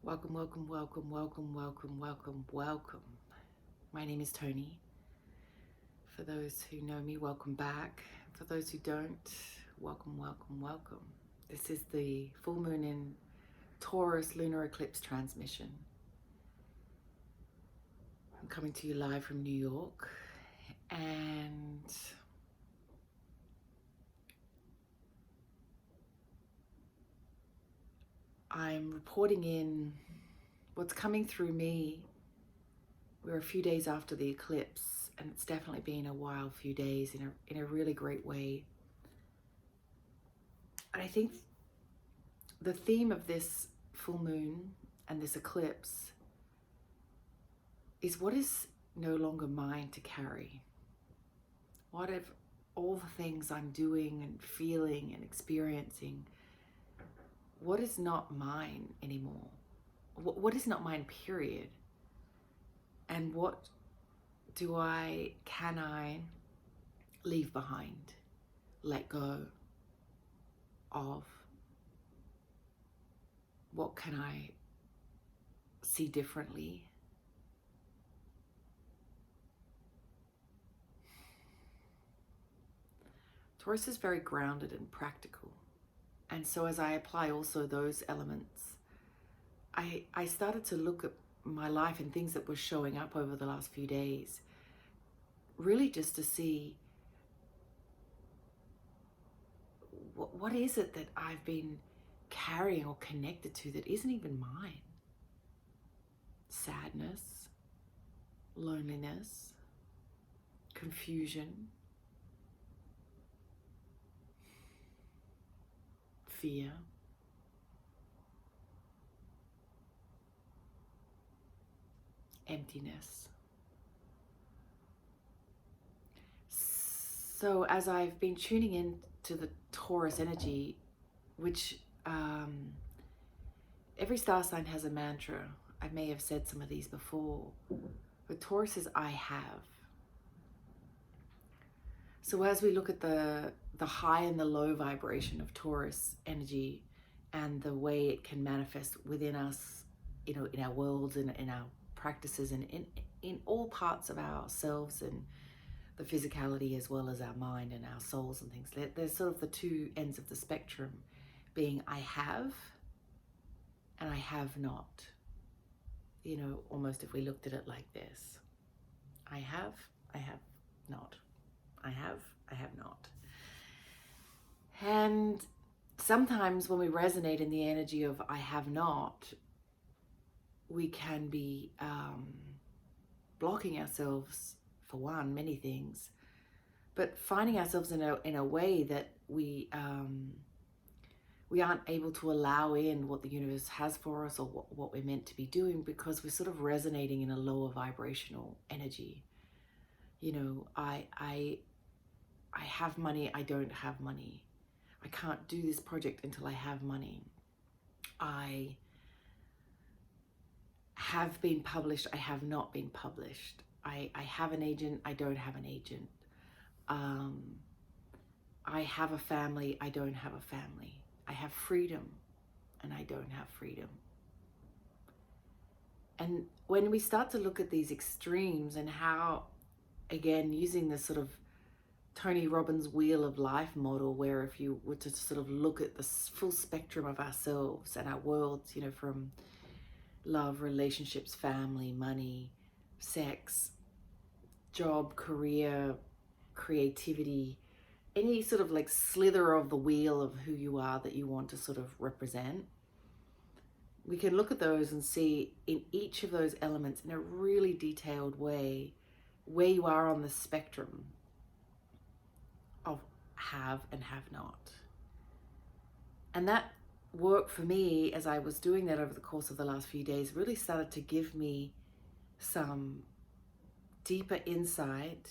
Welcome, welcome, welcome, welcome, welcome, welcome, welcome. My name is Toni. For those who know me, welcome back. For those who don't, welcome, welcome, welcome. This is the full moon in Taurus Lunar Eclipse transmission. I'm coming to you live from New York, and I'm reporting in what's coming through me. We're a few days after the eclipse, and it's definitely been a wild few days in a really great way. And I think the theme of this full moon and this eclipse is what is no longer mine to carry. What if all the things I'm doing and feeling and experiencing, what is not mine anymore? What is not mine, period? And what can I leave behind, let go of? What can I see differently? Taurus is very grounded and practical. And so as I apply also those elements, I started to look at my life and things that were showing up over the last few days, really just to see what is it that I've been carrying or connected to that isn't even mine. Sadness, loneliness, confusion, fear. Emptiness. So as I've been tuning in to the Taurus energy, which every star sign has a mantra. I may have said some of these before, but Taurus is I have. So as we look at the high and the low vibration of Taurus energy and the way it can manifest within us, in our worlds and in our practices and in all parts of ourselves and the physicality as well as our mind and our souls and things. There's sort of the two ends of the spectrum being I have and I have not. Almost if we looked at it like this. I have not. I have not. And sometimes when we resonate in the energy of I have not, we can be blocking ourselves, for one, many things, but finding ourselves in a way that we aren't able to allow in what the universe has for us or what we're meant to be doing, because we're sort of resonating in a lower vibrational energy. I have money, I don't have money. I can't do this project until I have money. I have been published, I have not been published. I have an agent, I don't have an agent. I have a family, I don't have a family. I have freedom, and I don't have freedom. And when we start to look at these extremes and how, again, using this sort of Tony Robbins' wheel of life model, where if you were to sort of look at the full spectrum of ourselves and our worlds, from love, relationships, family, money, sex, job, career, creativity, any sort of like slither of the wheel of who you are that you want to sort of represent, we can look at those and see in each of those elements in a really detailed way where you are on the spectrum of have and have not. And that work for me, as I was doing that over the course of the last few days, really started to give me some deeper insight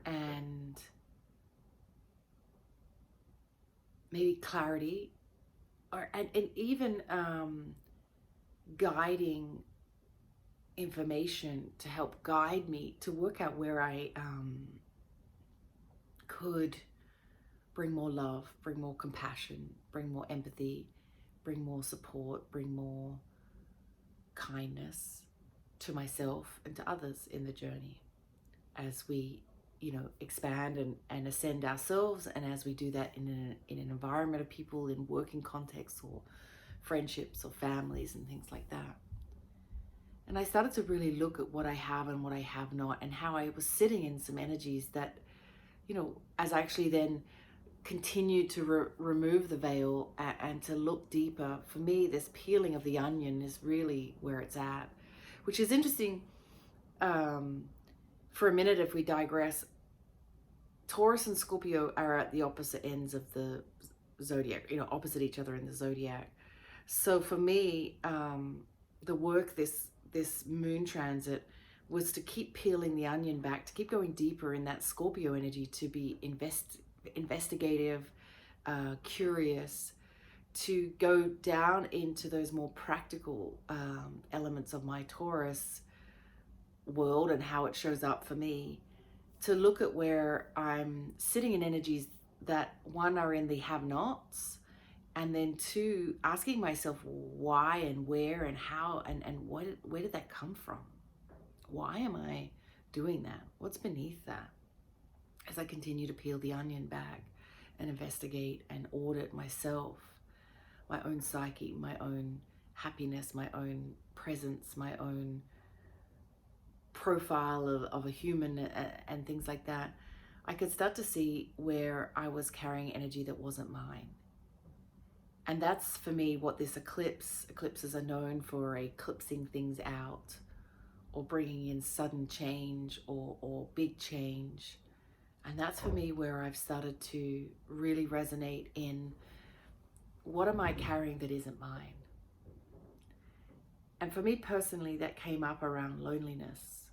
and maybe clarity, and even guiding information to help guide me to work out where I could bring more love, bring more compassion, bring more empathy, bring more support, bring more kindness to myself and to others in the journey as we, expand and ascend ourselves, and as we do that in an environment of people, in working contexts or friendships or families and things like that. And I started to really look at what I have and what I have not, and how I was sitting in some energies that, as I actually then continued to remove the veil and to look deeper, for me, this peeling of the onion is really where it's at, which is interesting. For a minute, if we digress, Taurus and Scorpio are at the opposite ends of the zodiac, opposite each other in the zodiac. So for me, the work this moon transit was to keep peeling the onion back, to keep going deeper in that Scorpio energy, to be investigative, curious, to go down into those more practical elements of my Taurus world and how it shows up for me, to look at where I'm sitting in energies that, one, are in the have-nots, and then two, asking myself why and where and how and where did that come from? Why am I doing that? What's beneath that? As I continue to peel the onion back and investigate and audit myself, my own psyche, my own happiness, my own presence, my own profile of a human and things like that, I could start to see where I was carrying energy that wasn't mine. And that's, for me, what this eclipses are known for, eclipsing things out or bringing in sudden change or big change. And that's, for me, where I've started to really resonate in, what am I carrying that isn't mine? And for me personally, that came up around loneliness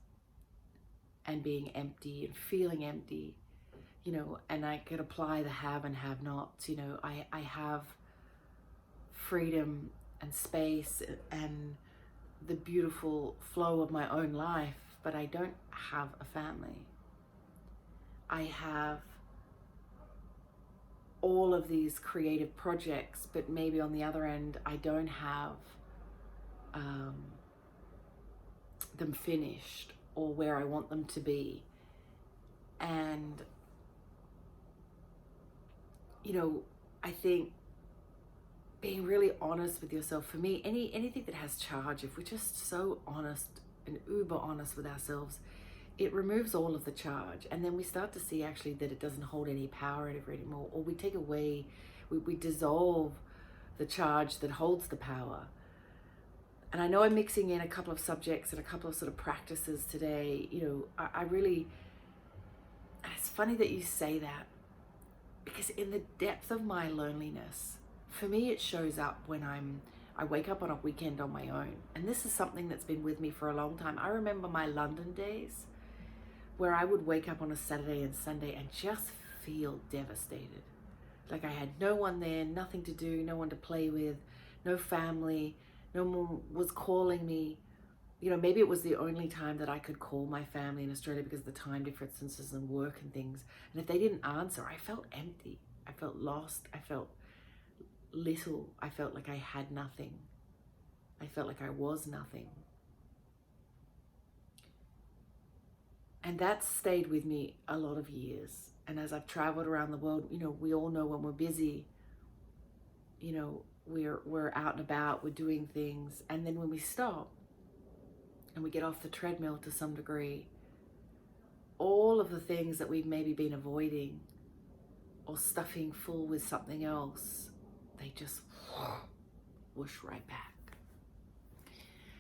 and being empty and feeling empty, and I could apply the have and have nots. I have freedom and space and the beautiful flow of my own life, but I don't have a family. I have all of these creative projects, but maybe on the other end, I don't have them finished or where I want them to be. And, I think being really honest with yourself, for me, anything that has charge, if we're just so honest and uber honest with ourselves, it removes all of the charge. And then we start to see actually that it doesn't hold any power anymore, or we take away, we dissolve the charge that holds the power. And I know I'm mixing in a couple of subjects and a couple of sort of practices today. I really, and it's funny that you say that, because in the depth of my loneliness, for me, it shows up when I wake up on a weekend on my own. And this is something that's been with me for a long time. I remember my London days where I would wake up on a Saturday and Sunday and just feel devastated. Like I had no one there, nothing to do, no one to play with, no family, no one was calling me. Maybe it was the only time that I could call my family in Australia because of the time differences and work and things. And if they didn't answer, I felt empty. I felt lost. I felt little. I felt like I had nothing. I felt like I was nothing. And that stayed with me a lot of years. And as I've traveled around the world, we all know when we're busy, we're out and about, we're doing things. And then when we stop and we get off the treadmill to some degree, all of the things that we've maybe been avoiding or stuffing full with something else, they just whoosh right back.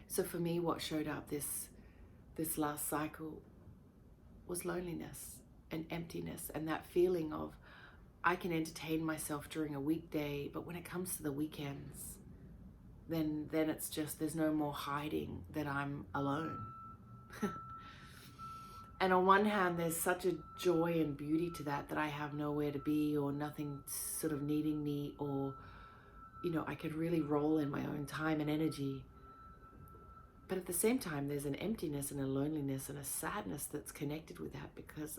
So for me, what showed up this last cycle was loneliness and emptiness, and that feeling of, I can entertain myself during a weekday, but when it comes to the weekends, then it's just, there's no more hiding that I'm alone. And on one hand, there's such a joy and beauty to that I have nowhere to be or nothing sort of needing me, or, I could really roll in my own time and energy. But at the same time, there's an emptiness and a loneliness and a sadness that's connected with that, because,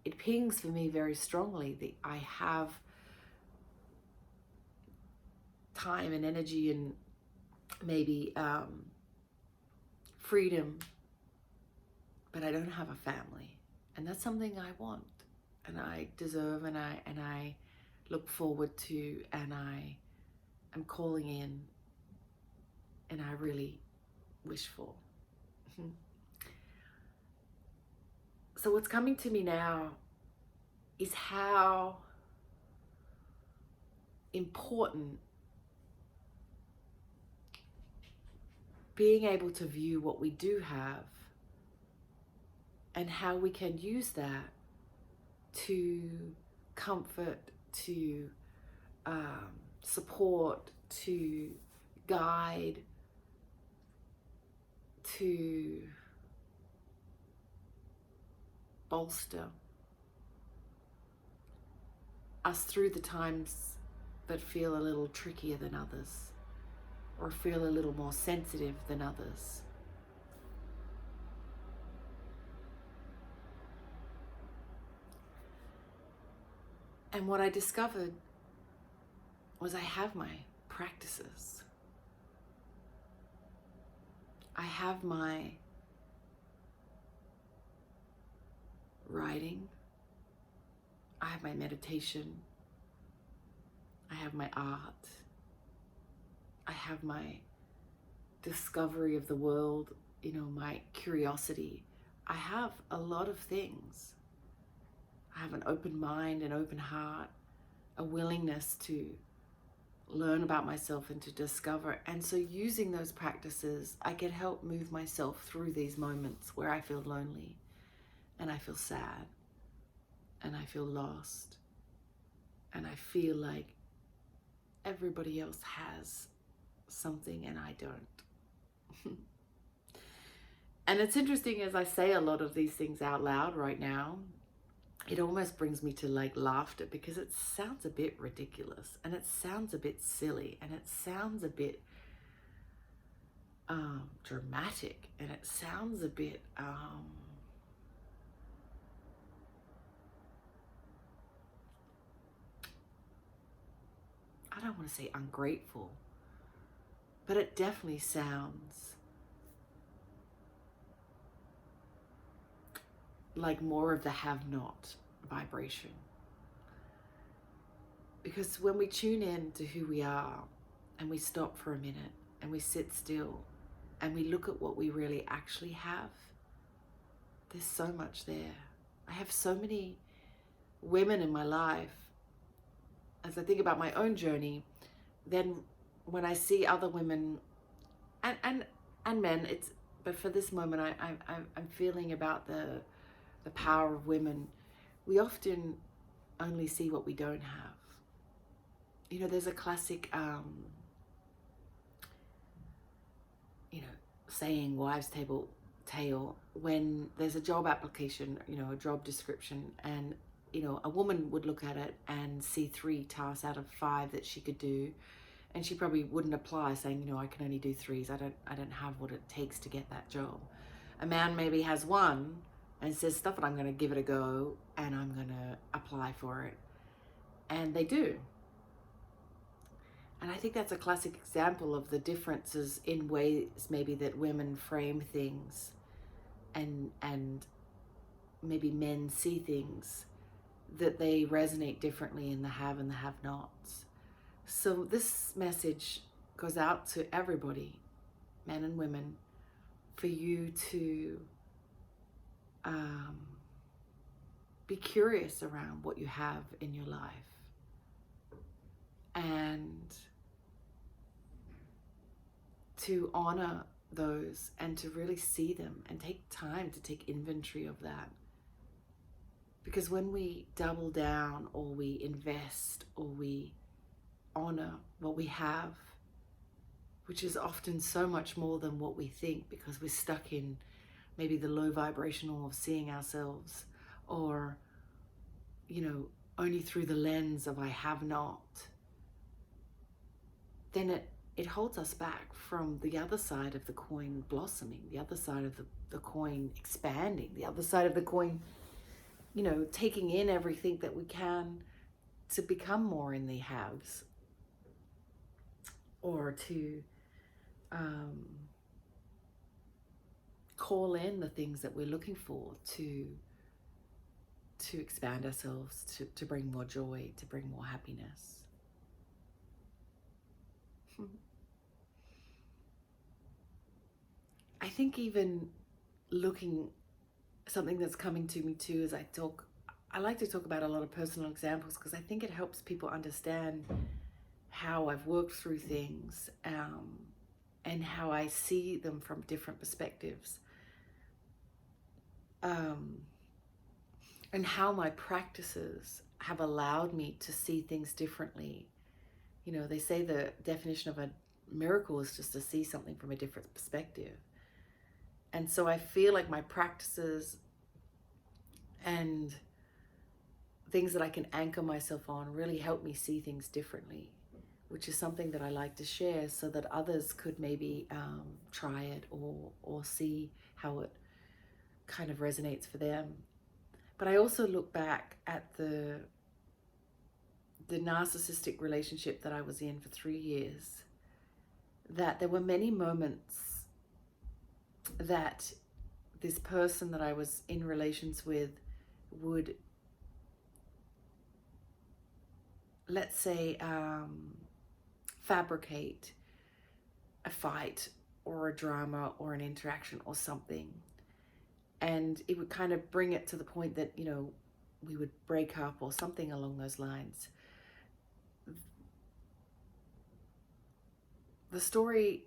it pings for me very strongly that I have time and energy and maybe freedom, but I don't have a family. And that's something I want and I deserve and I look forward to and I am calling in and I really wish for. So what's coming to me now is how important being able to view what we do have and how we can use that to comfort, to support, to guide, to bolster us through the times that feel a little trickier than others or feel a little more sensitive than others. And what I discovered was I have my practices. I have my writing. I have my meditation. I have my art. I have my discovery of the world, my curiosity. I have a lot of things. I have an open mind, an open heart, a willingness to learn about myself and to discover. And so using those practices, I can help move myself through these moments where I feel lonely and I feel sad and I feel lost and I feel like everybody else has something and I don't. And it's interesting, as I say a lot of these things out loud right now, it almost brings me to laughter, because it sounds a bit ridiculous and it sounds a bit silly and it sounds a bit dramatic and it sounds a bit I don't want to say ungrateful, but it definitely sounds like more of the have-not vibration. Because when we tune in to who we are and we stop for a minute and we sit still and we look at what we really actually have, there's so much there. I have so many women in my life. As I think about my own journey, then when I see other women and men, but for this moment I'm feeling about the power of women. We often only see what we don't have. There's a classic saying, wives' tale, when there's a job application, a job description, and a woman would look at it and see 3 tasks out of 5 that she could do, and she probably wouldn't apply, saying, I can only do 3s. I don't have what it takes to get that job. A man maybe has 1 and says, stuff it, I'm going to give it a go and I'm going to apply for it. And they do. And I think that's a classic example of the differences in ways maybe that women frame things and maybe men see things, that they resonate differently in the have and the have-nots. So this message goes out to everybody, men and women, for you to be curious around what you have in your life and to honor those and to really see them and take time to take inventory of that. Because when we double down or we invest or we honor what we have, which is often so much more than what we think, because we're stuck in maybe the low vibrational of seeing ourselves, or only through the lens of I have not, then it holds us back from the other side of the coin blossoming, the other side of the coin expanding, the other side of the coin, taking in everything that we can to become more in the haves, or to um, call in the things that we're looking for to expand ourselves, to bring more joy, to bring more happiness. I think even looking, something that's coming to me too as I like to talk about a lot of personal examples because I think it helps people understand how I've worked through things, and how I see them from different perspectives, and how my practices have allowed me to see things differently. You know, they say the definition of a miracle is just to see something from a different perspective. And so I feel like my practices and things that I can anchor myself on really help me see things differently, which is something that I like to share so that others could maybe try it or see how it kind of resonates for them. But I also look back at the narcissistic relationship that I was in for 3 years, that there were many moments that this person that I was in relations with would, let's say, fabricate a fight or a drama or an interaction or something. And it would kind of bring it to the point that, you know, we would break up or something along those lines. The story,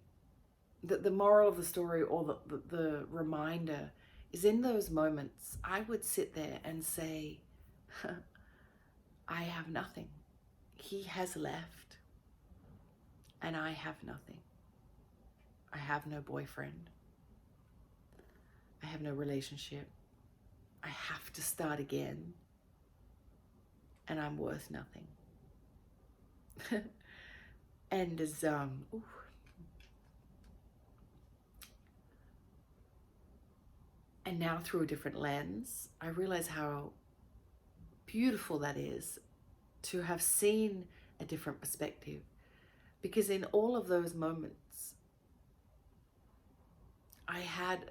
the moral of the story, or the reminder is, in those moments, I would sit there and say, I have nothing. He has left, and I have nothing. I have no boyfriend. I have no relationship. I have to start again, and I'm worth nothing. And as and now through a different lens, I realize how beautiful that is to have seen a different perspective. Because in all of those moments, I had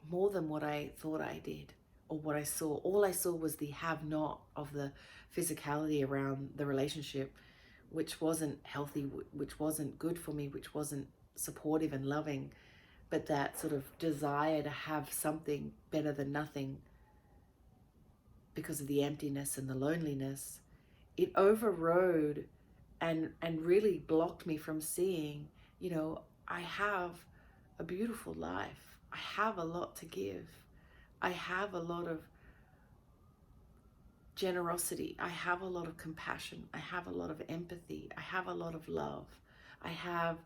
more than what I thought I did or what I saw. All I saw was the have not of the physicality around the relationship, which wasn't healthy, which wasn't good for me, which wasn't supportive and loving. But that sort of desire to have something better than nothing, because of the emptiness and the loneliness, it overrode and really blocked me from seeing, you know, I have a beautiful life. I have a lot to give. I have a lot of generosity. I have a lot of compassion. I have a lot of empathy. I have a lot of love. I have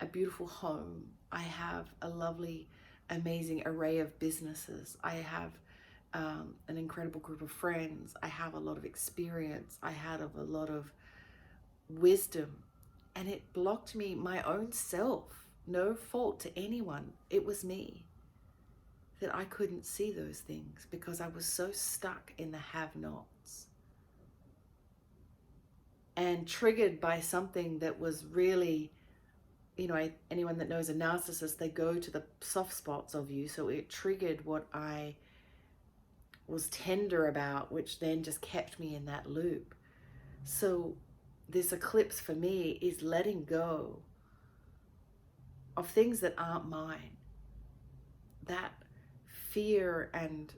a beautiful home. I have a lovely, amazing array of businesses. I have an incredible group of friends. I have a lot of experience. I had a lot of wisdom, and it blocked me, my own self. No fault to anyone. It was me, that I couldn't see those things because I was so stuck in the have-nots and triggered by something that was really, you know, anyone that knows a narcissist, they go to the soft spots of you. So it triggered what I was tender about, which then just kept me in that loop. So this eclipse for me is letting go of things that aren't mine. That fear and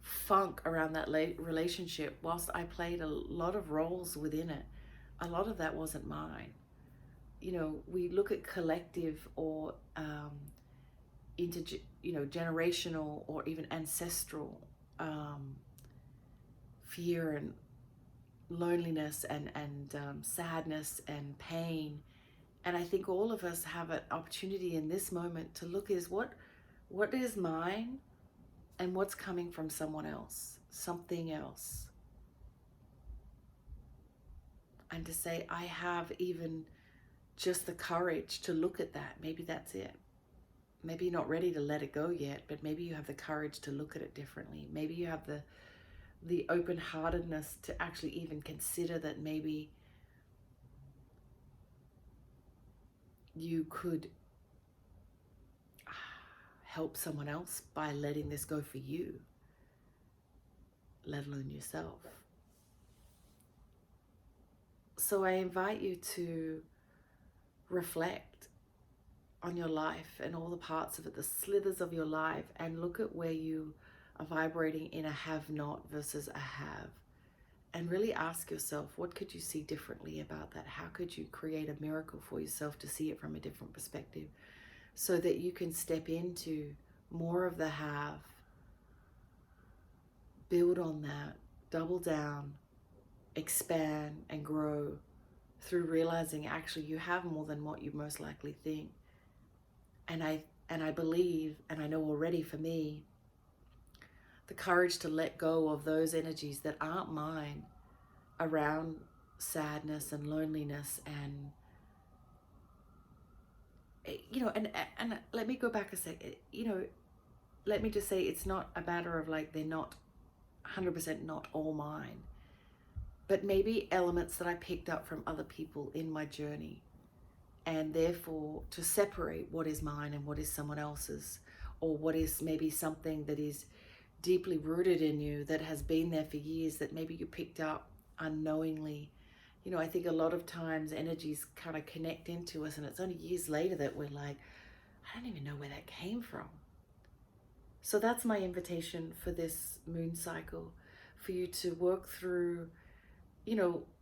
funk around that relationship, whilst I played a lot of roles within it, a lot of that wasn't mine. You know, we look at collective or generational or even ancestral fear and loneliness and sadness and pain. And I think all of us have an opportunity in this moment to look is what is mine and what's coming from someone else, something else. And to say, I have even just the courage to look at that. Maybe that's it. Maybe you're not ready to let it go yet, but maybe you have the courage to look at it differently. Maybe you have the open-heartedness to actually even consider that maybe you could help someone else by letting this go for you, let alone yourself. So I invite you to reflect on your life and all the parts of it, the slithers of your life, and look at where you are vibrating in a have not versus a have. And really ask yourself, what could you see differently about that? How could you create a miracle for yourself to see it from a different perspective so that you can step into more of the have, build on that, double down, expand and grow through realizing actually you have more than what you most likely think. And I believe, and I know already for me, the courage to let go of those energies that aren't mine around sadness and loneliness and and let me go back a second. Let me just say it's not a matter of like they're not 100% not all mine, but maybe elements that I picked up from other people in my journey, and therefore to separate what is mine and what is someone else's, or what is maybe something that is deeply rooted in you that has been there for years that maybe you picked up unknowingly. I think a lot of times energies kind of connect into us, and it's only years later that we're like, I don't even know where that came from. So that's my invitation for this moon cycle, for you to work through,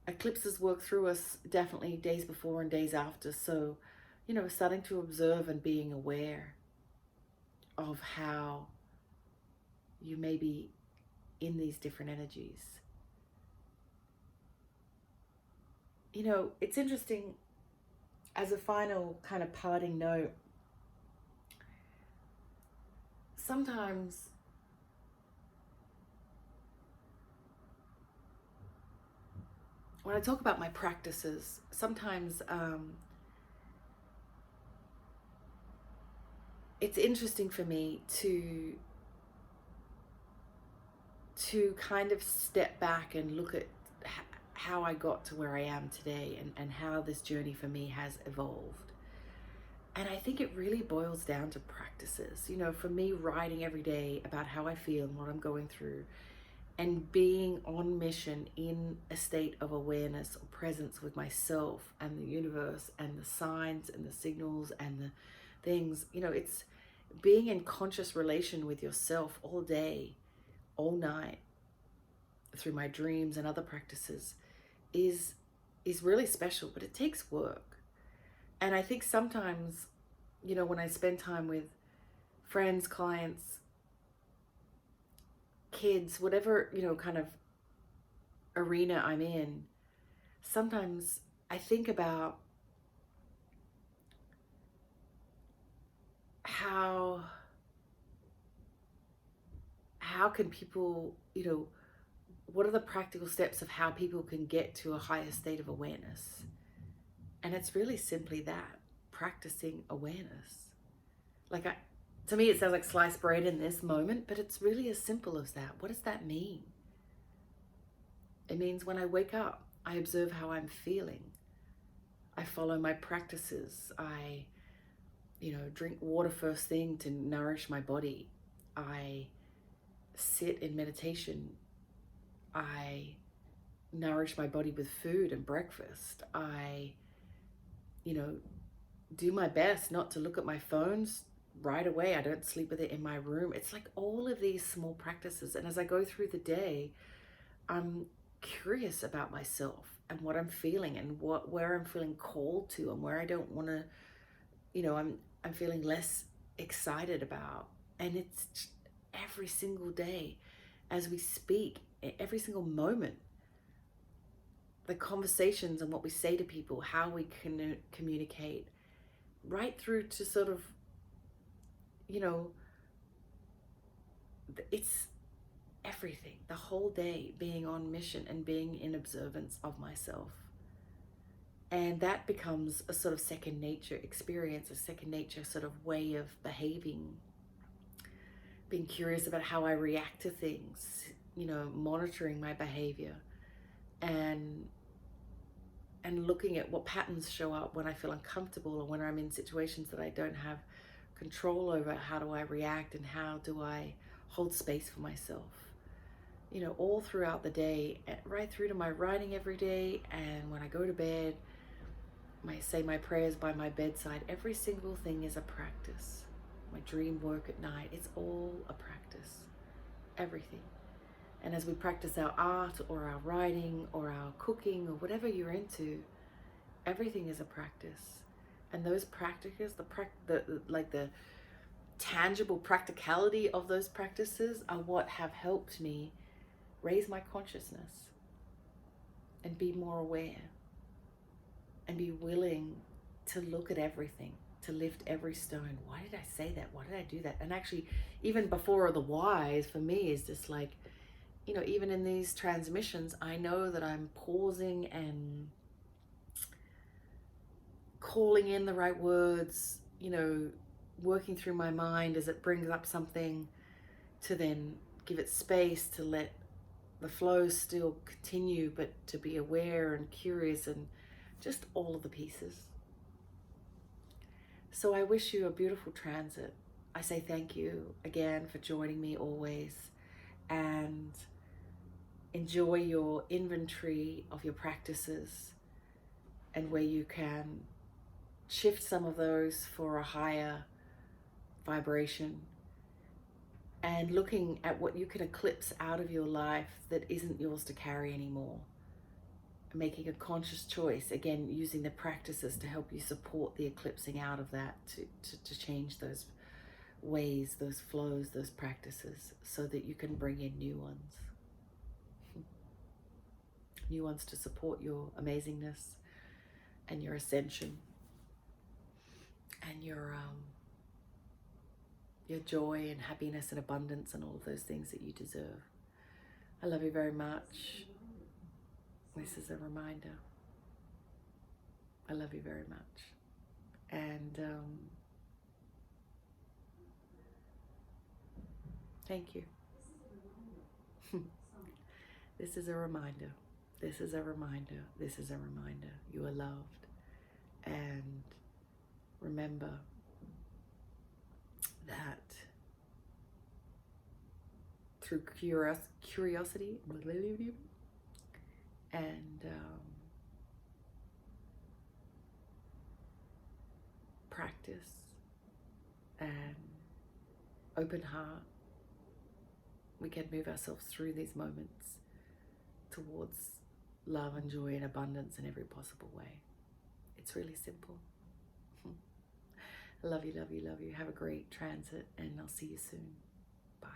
eclipses work through us definitely days before and days after. So, starting to observe and being aware of how you may be in these different energies. It's interesting, as a final kind of parting note, sometimes when I talk about my practices, sometimes it's interesting for me to kind of step back and look at how I got to where I am today, and how this journey for me has evolved. And I think it really boils down to practices. For me, writing every day about how I feel and what I'm going through, and being on mission in a state of awareness or presence with myself and the universe and the signs and the signals and the things. It's being in conscious relation with yourself all day, all night, through my dreams and other practices is really special, but it takes work. And I think sometimes, when I spend time with friends, clients, kids, whatever, kind of arena I'm in, sometimes I think about how can people, what are the practical steps of how people can get to a higher state of awareness? And it's really simply that, practicing awareness. To me, it sounds like sliced bread in this moment, but it's really as simple as that. What does that mean? It means when I wake up, I observe how I'm feeling. I follow my practices. I, drink water first thing to nourish my body. I sit in meditation. I nourish my body with food and breakfast. I, do my best not to look at my phones right away. I don't sleep with it in my room. It's like all of these small practices. And as I go through the day, I'm curious about myself and what I'm feeling, and where I'm feeling called to, and where I don't want to, I'm feeling less excited about. And it's every single day as we speak, every single moment, the conversations and what we say to people, how we can communicate, right through to sort of, it's everything, the whole day being on mission and being in observance of myself. And that becomes a sort of second nature experience, a second nature sort of way of behaving, being curious about how I react to things, monitoring my behavior, and and looking at what patterns show up when I feel uncomfortable or when I'm in situations that I don't have control over. How do I react, and how do I hold space for myself? You know, all throughout the day, right through to my writing every day, and when I go to bed, I say my prayers by my bedside. Every single thing is a practice. My dream work at night, it's all a practice. Everything. And as we practice our art or our writing or our cooking or whatever you're into, everything is a practice. And those practices, the tangible practicality of those practices are what have helped me raise my consciousness and be more aware and be willing to look at everything, to lift every stone. Why did I say that? Why did I do that? And actually, even before the whys, for me, is just like, you know, even in these transmissions, I know that I'm pausing and calling in the right words, you know, working through my mind as it brings up something, to then give it space to let the flow still continue, but to be aware and curious and just all of the pieces. So I wish you a beautiful transit. I say thank you again for joining me always, and enjoy your inventory of your practices and where you can shift some of those for a higher vibration, and looking at what you can eclipse out of your life that isn't yours to carry anymore. Making a conscious choice, again, using the practices to help you support the eclipsing out of that, to change those ways, those flows, those practices, so that you can bring in new ones. New ones to support your amazingness and your ascension and your joy and happiness and abundance and all of those things that you deserve. I love you very much. This is a reminder. I love you very much. And thank you. This is a reminder. This is a reminder. This is a reminder. You are loved. And remember that through curiosity and practice and open heart, we can move ourselves through these moments towards love and joy and abundance in every possible way. It's really simple. I love you, love you, love you. Have a great transit, and I'll see you soon. Bye.